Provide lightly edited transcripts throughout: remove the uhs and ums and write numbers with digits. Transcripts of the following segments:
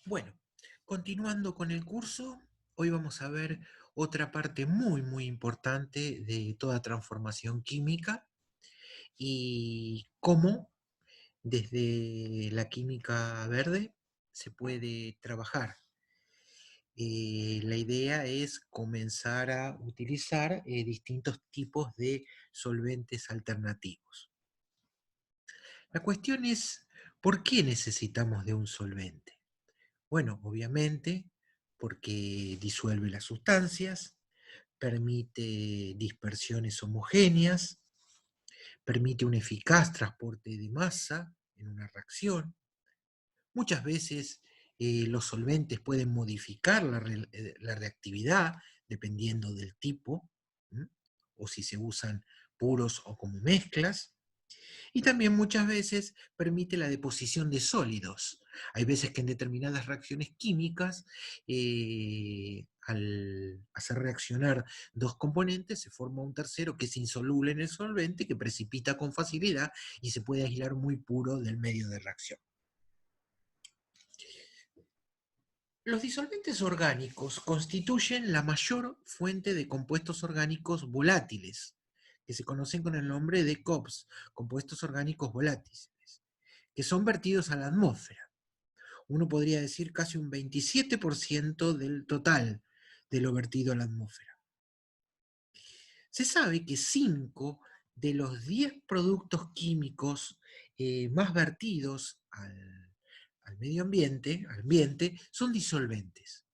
Bueno, continuando con el curso, hoy vamos a ver otra parte muy importante de toda transformación química y cómo desde la química verde se puede trabajar. La idea es comenzar a utilizar distintos tipos de solventes alternativos. La cuestión es, ¿por qué necesitamos de un solvente? Bueno, obviamente porque disuelve las sustancias, permite dispersiones homogéneas, permite un eficaz transporte de masa en una reacción. Muchas veces los solventes pueden modificar la reactividad dependiendo del tipo, ¿m? O si se usan puros o como mezclas. Y también muchas veces permite la deposición de sólidos. Hay veces que en determinadas reacciones químicas, al hacer reaccionar dos componentes, se forma un tercero que es insoluble en el solvente, que precipita con facilidad y se puede aislar muy puro del medio de reacción. Los disolventes orgánicos constituyen la mayor fuente de compuestos orgánicos volátiles, que se conocen con el nombre de COPS, compuestos orgánicos volátiles, que son vertidos a la atmósfera. Uno podría decir casi un 27% del total de lo vertido a la atmósfera. Se sabe que 5 de los 10 productos químicos más vertidos al medio ambiente, son disolventes,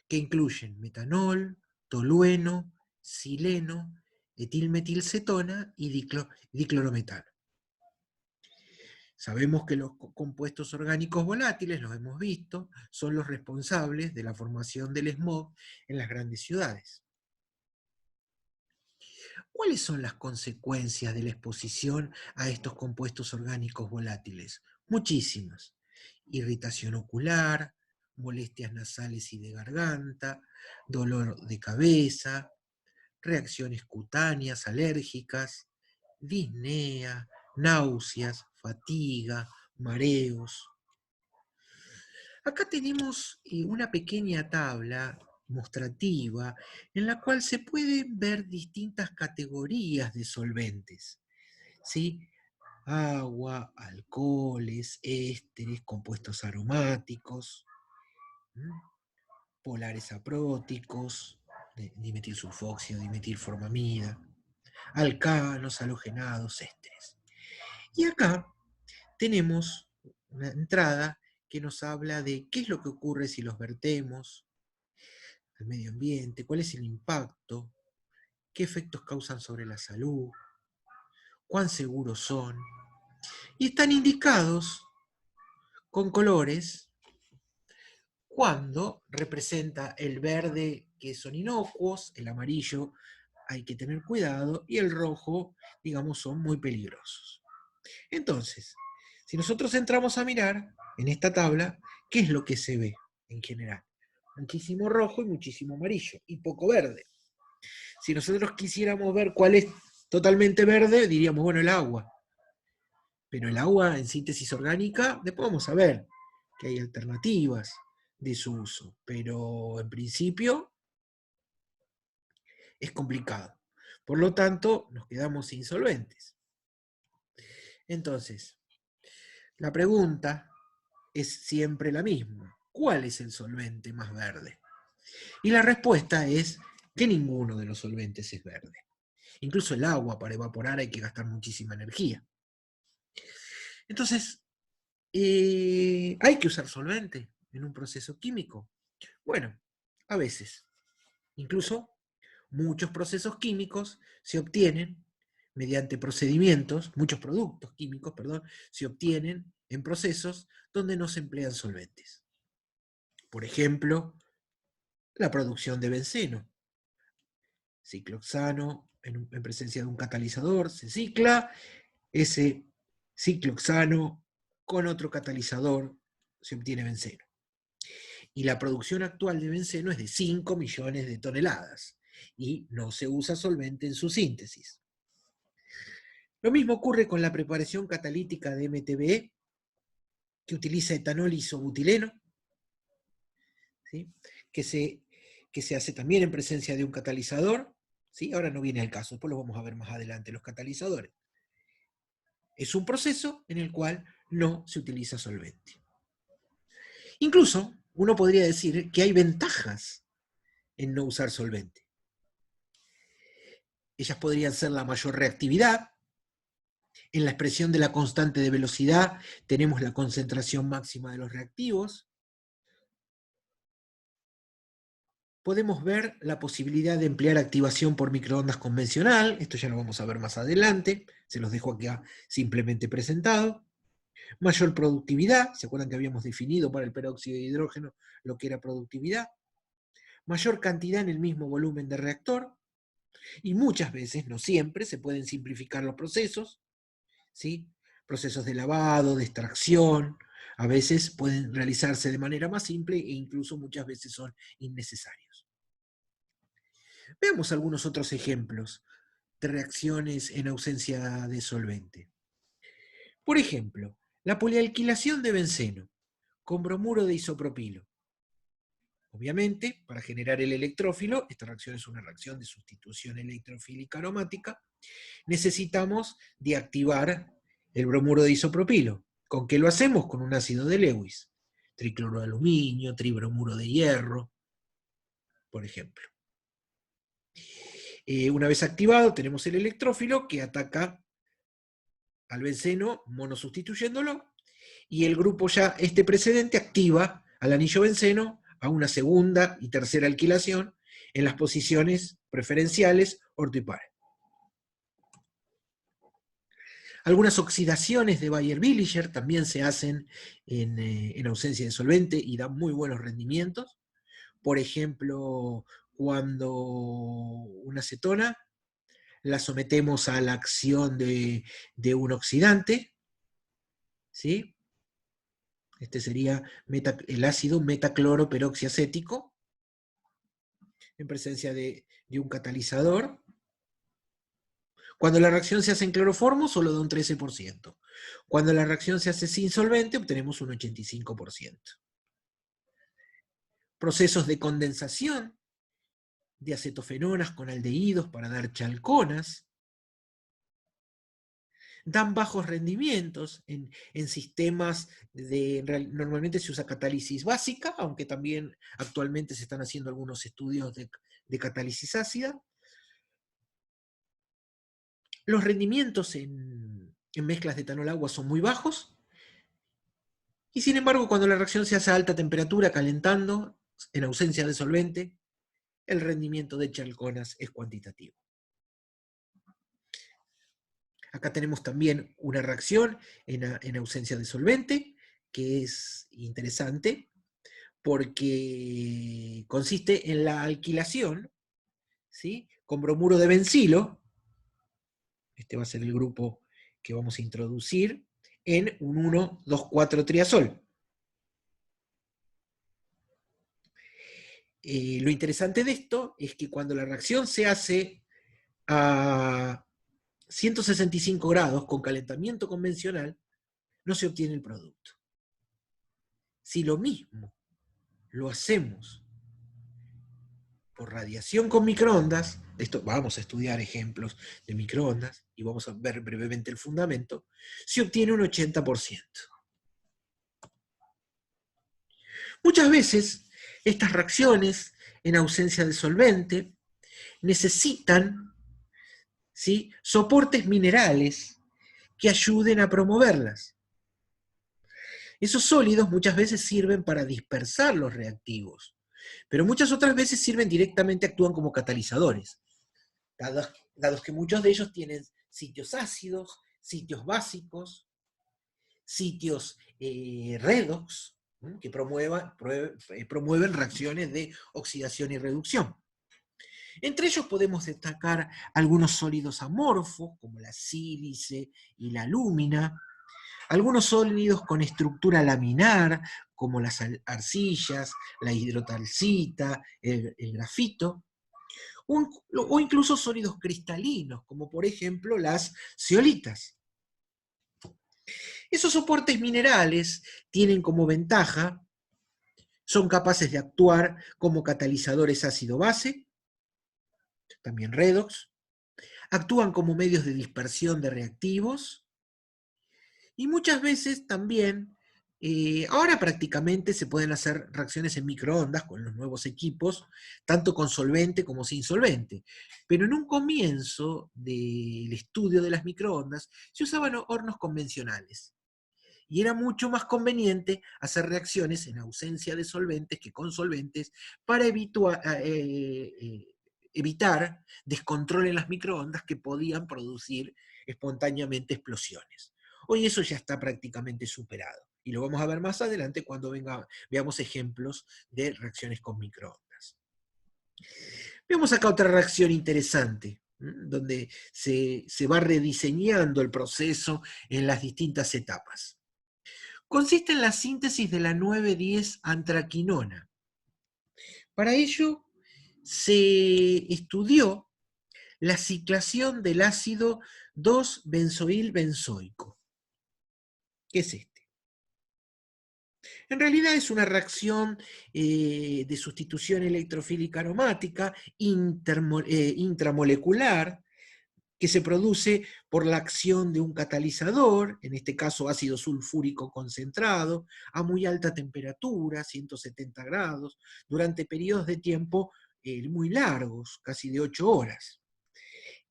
que incluyen metanol, tolueno, sileno, etilmetilcetona y diclorometano. Sabemos que los compuestos orgánicos volátiles, los hemos visto, son los responsables de la formación del smog en las grandes ciudades. ¿Cuáles son las consecuencias de la exposición a estos compuestos orgánicos volátiles? Muchísimas. Irritación ocular, molestias nasales y de garganta, dolor de cabeza, reacciones cutáneas alérgicas, disnea, náuseas, fatiga, mareos. Acá tenemos una pequeña tabla mostrativa en la cual se pueden ver distintas categorías de solventes, ¿sí? Agua, alcoholes, ésteres, compuestos aromáticos, ¿m? Polares apróticos, dimetilsulfoxio, dimetilformamida, alcanos, halogenados, ésteres. Y acá tenemos una entrada que nos habla de qué es lo que ocurre si los vertemos al medio ambiente, cuál es el impacto, qué efectos causan sobre la salud, cuán seguros son. Y están indicados con colores cuando representa el verde, que son inocuos, el amarillo hay que tener cuidado, y el rojo, digamos, son muy peligrosos. Entonces, si nosotros entramos a mirar en esta tabla, ¿qué es lo que se ve en general? Muchísimo rojo y muchísimo amarillo, y poco verde. Si nosotros quisiéramos ver cuál es totalmente verde, diríamos, bueno, el agua. Pero el agua en síntesis orgánica, después vamos a ver que hay alternativas de su uso, pero en principio es complicado. Por lo tanto, nos quedamos sin solventes. Entonces, la pregunta es siempre la misma. ¿Cuál es el solvente más verde? Y la respuesta es que ninguno de los solventes es verde. Incluso el agua para evaporar hay que gastar muchísima energía. Entonces, ¿hay que usar solvente en un proceso químico? Bueno, a veces. Incluso muchos procesos químicos se obtienen mediante procedimientos, muchos productos químicos, perdón, se obtienen en procesos donde no se emplean solventes. Por ejemplo, la producción de benceno. Cicloxano en presencia de un catalizador se cicla, ese cicloxano con otro catalizador se obtiene benceno. Y la producción actual de benceno es de 5 millones de toneladas y no se usa solvente en su síntesis. Lo mismo ocurre con la preparación catalítica de MTBE, que utiliza etanol isobutileno, ¿sí? Que se hace también en presencia de un catalizador, ¿sí? Ahora no viene al caso, después lo vamos a ver más adelante, los catalizadores. Es un proceso en el cual no se utiliza solvente. Incluso uno podría decir que hay ventajas en no usar solvente. Ellas podrían ser la mayor reactividad. En la expresión de la constante de velocidad tenemos la concentración máxima de los reactivos. Podemos ver la posibilidad de emplear activación por microondas convencional. Esto ya lo vamos a ver más adelante. Se los dejo acá simplemente presentado. Mayor productividad. ¿Se acuerdan que habíamos definido para el peróxido de hidrógeno lo que era productividad? Mayor cantidad en el mismo volumen de reactor. Y muchas veces, no siempre, se pueden simplificar los procesos, ¿sí? Procesos de lavado, de extracción, a veces pueden realizarse de manera más simple e incluso muchas veces son innecesarios. Veamos algunos otros ejemplos de reacciones en ausencia de solvente. Por ejemplo, la polialquilación de benceno con bromuro de isopropilo. Obviamente, para generar el electrófilo, esta reacción es una reacción de sustitución electrofílica aromática, necesitamos de activar el bromuro de isopropilo. ¿Con qué lo hacemos? Con un ácido de Lewis. Tricloro de aluminio, tribromuro de hierro, por ejemplo. Una vez activado, tenemos el electrófilo que ataca al benceno monosustituyéndolo, y el grupo ya, este precedente, activa al anillo benceno a una segunda y tercera alquilación en las posiciones preferenciales orto y par. Algunas oxidaciones de Baeyer-Villiger también se hacen en ausencia de solvente y dan muy buenos rendimientos. Por ejemplo, cuando una acetona la sometemos a la acción de un oxidante, ¿sí? Este sería el ácido metacloroperoxiacético, en presencia de un catalizador. Cuando la reacción se hace en cloroformo, solo da un 13%. Cuando la reacción se hace sin solvente, obtenemos un 85%. Procesos de condensación de acetofenonas con aldehídos para dar chalconas. Dan bajos rendimientos en sistemas normalmente se usa catálisis básica, aunque también actualmente se están haciendo algunos estudios de catálisis ácida. Los rendimientos en mezclas de etanol-agua son muy bajos, y sin embargo cuando la reacción se hace a alta temperatura, calentando, en ausencia de solvente, el rendimiento de chalconas es cuantitativo. Acá tenemos también una reacción en ausencia de solvente, que es interesante, porque consiste en la alquilación, ¿sí?, con bromuro de bencilo. Este va a ser el grupo que vamos a introducir en un 1,2,4-triazol. Lo interesante de esto es que cuando la reacción se hace a 165 grados con calentamiento convencional, no se obtiene el producto. Si lo mismo lo hacemos por radiación con microondas, esto vamos a estudiar ejemplos de microondas y vamos a ver brevemente el fundamento, se obtiene un 80%. Muchas veces estas reacciones en ausencia de solvente necesitan, ¿sí?, soportes minerales que ayuden a promoverlas. Esos sólidos muchas veces sirven para dispersar los reactivos, pero muchas otras veces sirven directamente, actúan como catalizadores, dados que muchos de ellos tienen sitios ácidos, sitios básicos, sitios redox, que promueven reacciones de oxidación y reducción. Entre ellos podemos destacar algunos sólidos amorfos, como la sílice y la alúmina, algunos sólidos con estructura laminar, como las arcillas, la hidrotalcita, el grafito, o incluso sólidos cristalinos, como por ejemplo las zeolitas. Esos soportes minerales tienen como ventaja Son capaces de actuar como catalizadores ácido-base, también redox, actúan como medios de dispersión de reactivos, y muchas veces también, ahora prácticamente se pueden hacer reacciones en microondas con los nuevos equipos, tanto con solvente como sin solvente. Pero en un comienzo del estudio de las microondas se usaban hornos convencionales. Y era mucho más conveniente hacer reacciones en ausencia de solventes que con solventes para evitar descontrol en las microondas que podían producir espontáneamente explosiones. Hoy eso ya está prácticamente superado. Y lo vamos a ver más adelante cuando veamos ejemplos de reacciones con microondas. Veamos acá otra reacción interesante, donde se va rediseñando el proceso en las distintas etapas. Consiste en la síntesis de la 9,10-antraquinona. Para ello se estudió la ciclación del ácido 2-benzoilbenzoico. ¿Qué es este? En realidad es una reacción de sustitución electrofílica aromática intramolecular que se produce por la acción de un catalizador, en este caso ácido sulfúrico concentrado, a muy alta temperatura, 170 grados, durante periodos de tiempo muy largos, casi de 8 horas.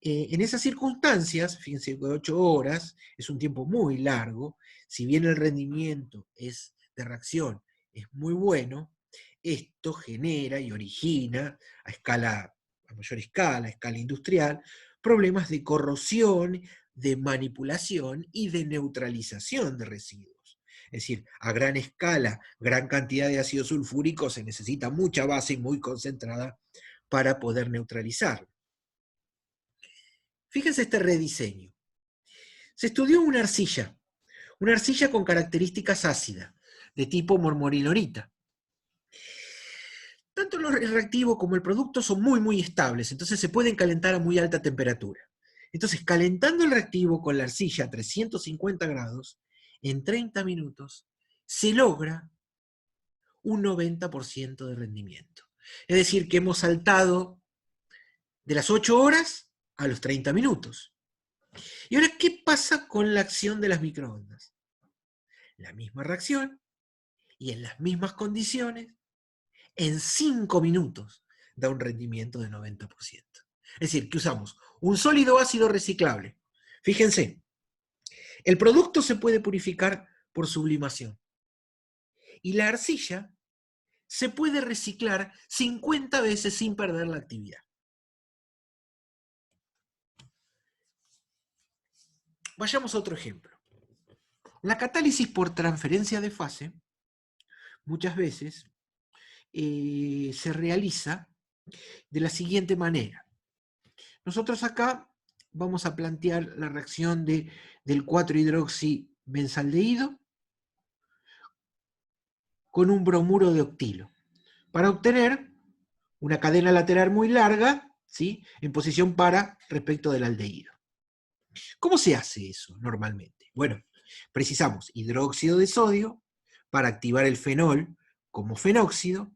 En esas circunstancias, fíjense que 8 horas es un tiempo muy largo, si bien el rendimiento de reacción es muy bueno, esto genera y origina a mayor escala, a escala industrial, problemas de corrosión, de manipulación y de neutralización de residuos. Es decir, a gran escala, gran cantidad de ácido sulfúrico, se necesita mucha base muy concentrada para poder neutralizarlo. Fíjense este rediseño. Se estudió una arcilla con características ácidas, de tipo mormorilorita. Tanto el reactivo como el producto son muy estables, entonces se pueden calentar a muy alta temperatura. Entonces, calentando el reactivo con la arcilla a 350 grados, en 30 minutos, se logra un 90% de rendimiento. Es decir, que hemos saltado de las 8 horas a los 30 minutos. ¿Y ahora qué pasa con la acción de las microondas? La misma reacción y en las mismas condiciones, en 5 minutos da un rendimiento de 90%. Es decir, que usamos un sólido ácido reciclable. Fíjense, el producto se puede purificar por sublimación y la arcilla se puede reciclar 50 veces sin perder la actividad. Vayamos a otro ejemplo. La catálisis por transferencia de fase muchas veces se realiza de la siguiente manera. Nosotros acá vamos a plantear la reacción del 4-hidroxibenzaldehído con un bromuro de octilo, para obtener una cadena lateral muy larga, ¿sí?, en posición para respecto del aldehído. ¿Cómo se hace eso normalmente? Bueno, precisamos hidróxido de sodio para activar el fenol como fenóxido,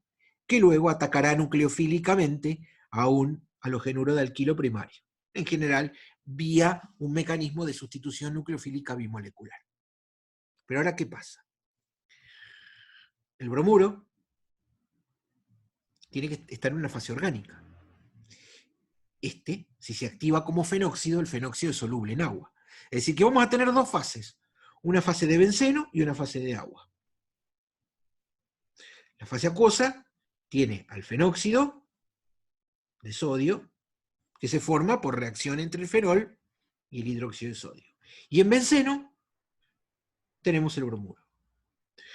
que luego atacará nucleofílicamente a un halogenuro de alquilo primario, en general vía un mecanismo de sustitución nucleofílica bimolecular. Pero ahora, ¿qué pasa? El bromuro tiene que estar en una fase orgánica. Si se activa como fenóxido, el fenóxido es soluble en agua. Es decir, que vamos a tener dos fases, una fase de benceno y una fase de agua. La fase acuosa tiene al fenóxido de sodio, que se forma por reacción entre el fenol y el hidróxido de sodio. Y en benceno tenemos el bromuro.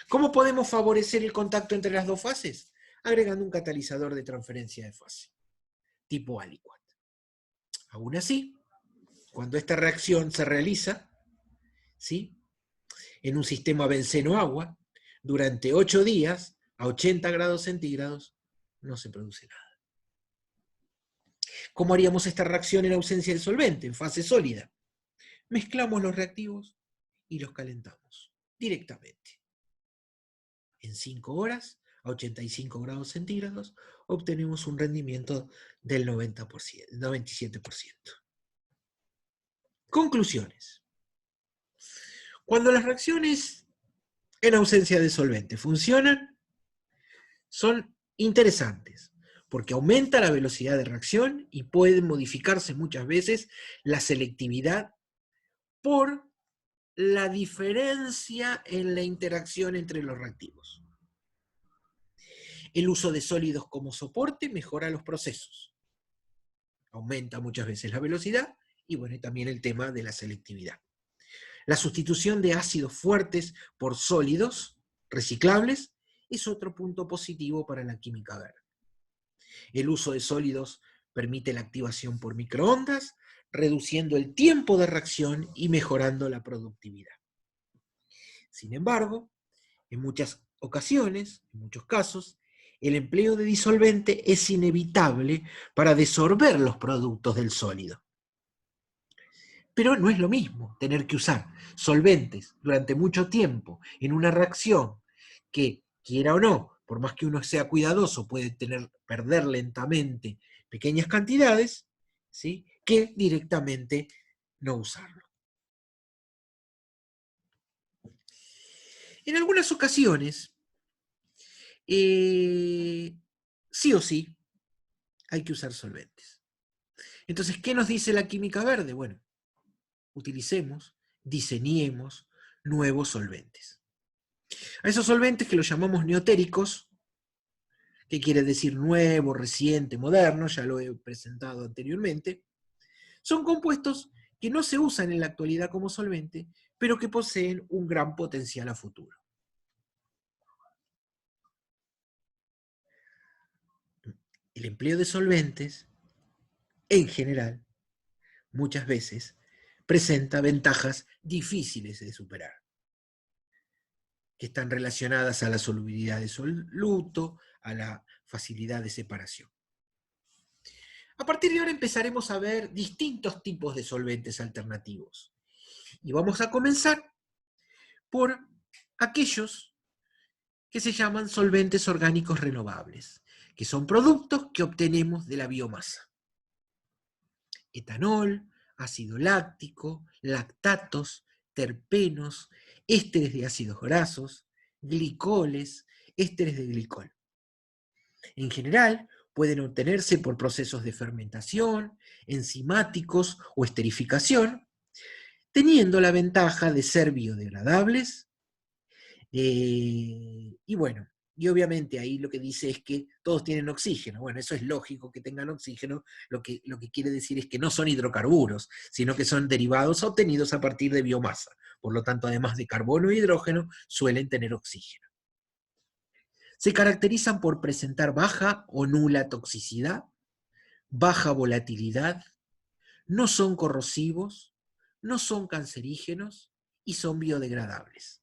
¿Cómo podemos favorecer el contacto entre las dos fases? Agregando un catalizador de transferencia de fase, tipo aliquot. Aún así, cuando esta reacción se realiza, ¿sí?, en un sistema benceno-agua, durante 8 días, a 80 grados centígrados, no se produce nada. ¿Cómo haríamos esta reacción en ausencia del solvente, en fase sólida? Mezclamos los reactivos y los calentamos directamente. En 5 horas, a 85 grados centígrados, obtenemos un rendimiento del 90%, 97%. Conclusiones. Cuando las reacciones en ausencia de solvente funcionan, son interesantes, porque aumenta la velocidad de reacción y puede modificarse muchas veces la selectividad por la diferencia en la interacción entre los reactivos. El uso de sólidos como soporte mejora los procesos, aumenta muchas veces la velocidad y bueno, también el tema de la selectividad. La sustitución de ácidos fuertes por sólidos reciclables es otro punto positivo para la química verde. El uso de sólidos permite la activación por microondas, reduciendo el tiempo de reacción y mejorando la productividad. Sin embargo, en muchas ocasiones, en muchos casos, el empleo de disolvente es inevitable para desorber los productos del sólido. Pero no es lo mismo tener que usar solventes durante mucho tiempo en una reacción que, quiera o no, por más que uno sea cuidadoso, puede perder lentamente pequeñas cantidades, ¿sí?, que directamente no usarlo. En algunas ocasiones, sí o sí, hay que usar solventes. Entonces, ¿qué nos dice la química verde? Bueno, utilicemos, diseñemos nuevos solventes. A esos solventes que los llamamos neotéricos, que quiere decir nuevo, reciente, moderno, ya lo he presentado anteriormente, son compuestos que no se usan en la actualidad como solvente, pero que poseen un gran potencial a futuro. El empleo de solventes, en general, muchas veces, presenta ventajas difíciles de superar, que están relacionadas a la solubilidad de soluto, a la facilidad de separación. A partir de ahora empezaremos a ver distintos tipos de solventes alternativos. Y vamos a comenzar por aquellos que se llaman solventes orgánicos renovables, que son productos que obtenemos de la biomasa. Etanol, ácido láctico, lactatos, terpenos, ésteres de ácidos grasos, glicoles, ésteres de glicol. En general, pueden obtenerse por procesos de fermentación, enzimáticos o esterificación, teniendo la ventaja de ser biodegradables, y bueno, y obviamente ahí lo que dice es que todos tienen oxígeno. Bueno, eso es lógico que tengan oxígeno, lo que quiere decir es que no son hidrocarburos, sino que son derivados obtenidos a partir de biomasa. Por lo tanto, además de carbono e hidrógeno, suelen tener oxígeno. Se caracterizan por presentar baja o nula toxicidad, baja volatilidad, no son corrosivos, no son cancerígenos y son biodegradables.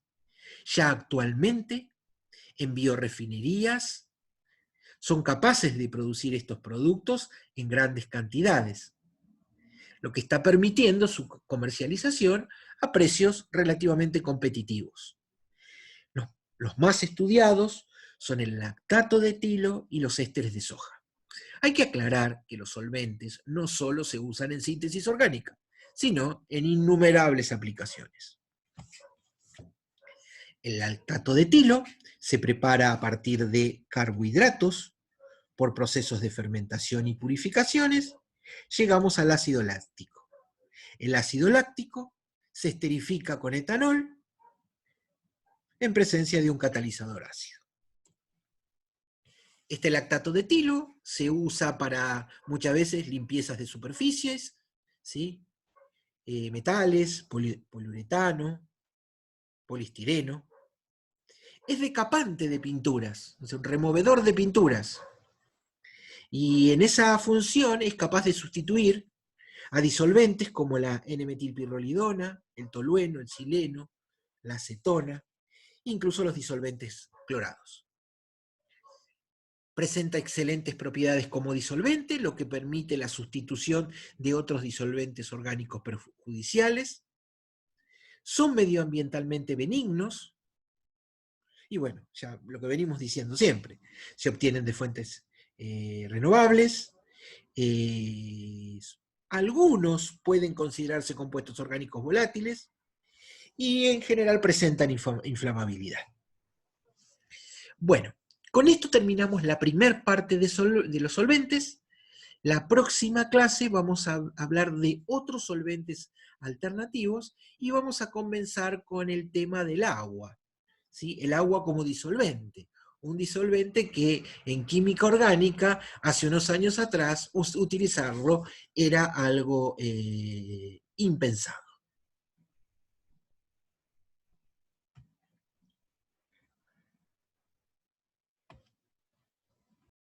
Ya actualmente, en biorefinerías, son capaces de producir estos productos en grandes cantidades, lo que está permitiendo su comercialización a precios relativamente competitivos. Los más estudiados son el lactato de etilo y los ésteres de soja. Hay que aclarar que los solventes no solo se usan en síntesis orgánica, sino en innumerables aplicaciones. El lactato de etilo se prepara a partir de carbohidratos por procesos de fermentación y purificaciones. Llegamos al ácido láctico. El ácido láctico se esterifica con etanol en presencia de un catalizador ácido. Este lactato de etilo se usa para muchas veces limpiezas de superficies, ¿sí?, metales, poliuretano, polistireno. Es decapante de pinturas, es un removedor de pinturas. Y en esa función es capaz de sustituir a disolventes como la N-metilpirrolidona, el tolueno, el sileno, la acetona, incluso los disolventes clorados. Presenta excelentes propiedades como disolvente, lo que permite la sustitución de otros disolventes orgánicos perjudiciales. Son medioambientalmente benignos Y bueno, ya lo que venimos diciendo siempre, se obtienen de fuentes renovables, eh, algunos pueden considerarse compuestos orgánicos volátiles y en general presentan inflamabilidad. Bueno, con esto terminamos la primera parte de los solventes. La próxima clase vamos a hablar de otros solventes alternativos y vamos a comenzar con el tema del agua, ¿sí? El agua como disolvente. Un disolvente que en química orgánica, hace unos años atrás, utilizarlo era algo impensado.